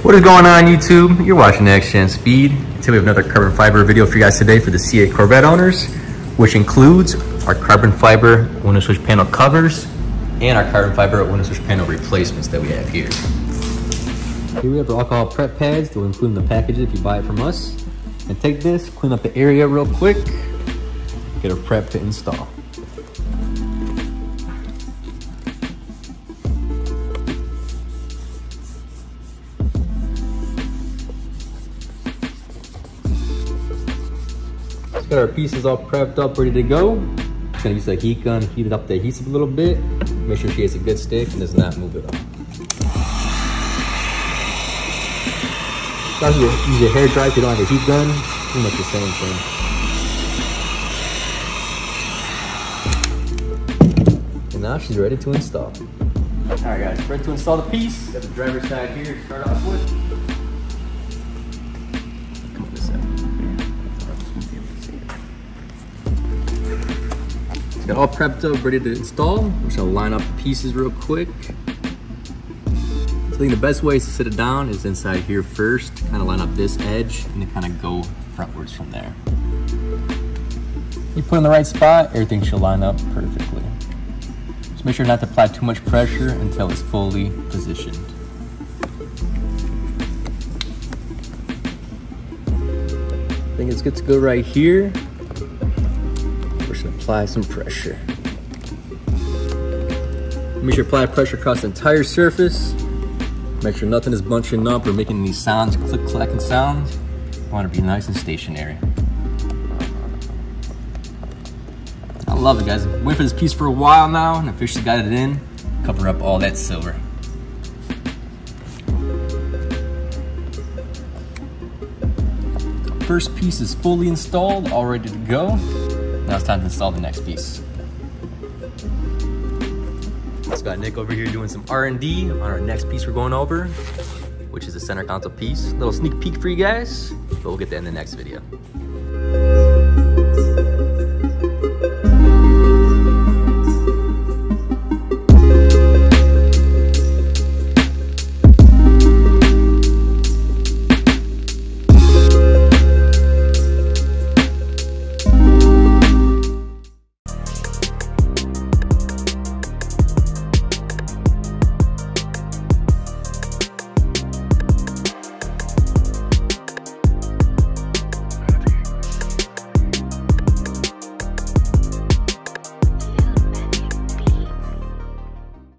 What is going on, YouTube? You're watching Next Gen Speed. Today we have another carbon fiber video for you guys today for the C8 Corvette owners, which includes our carbon fiber window switch panel covers and our carbon fiber window switch panel replacements that we have here. Here we have the alcohol prep pads that will include in the package if you buy it from us. And take this, clean up the area real quick, get it prepped to install. Got our pieces all prepped up, ready to go. Just gonna use a heat gun, heat it up the adhesive a little bit. Make sure she has a good stick and does not move it off. Use your hair dry if you don't have a heat gun. Pretty much the same thing. And now she's ready to install. All right, guys, ready to install the piece. Got the driver's side here to start off with. Come on this side. Got all prepped up, ready to install. We're just gonna line up the pieces real quick. I think the best way to sit it down is inside here first, kind of line up this edge and then kind of go frontwards from there. You put it in the right spot, everything should line up perfectly. Just make sure not to apply too much pressure until it's fully positioned. I think it's good to go right here. Apply some pressure. Make sure you apply pressure across the entire surface. Make sure nothing is bunching up or making any sounds, click clacking sounds. You want to be nice and stationary. I love it, guys. Wait for this piece for a while now and officially got it in. Cover up all that silver. First piece is fully installed, all ready to go. Now it's time to install the next piece. Let's got Nick over here doing some R&D on our next piece we're going over, which is the center console piece. Little sneak peek for you guys, but we'll get that in the next video.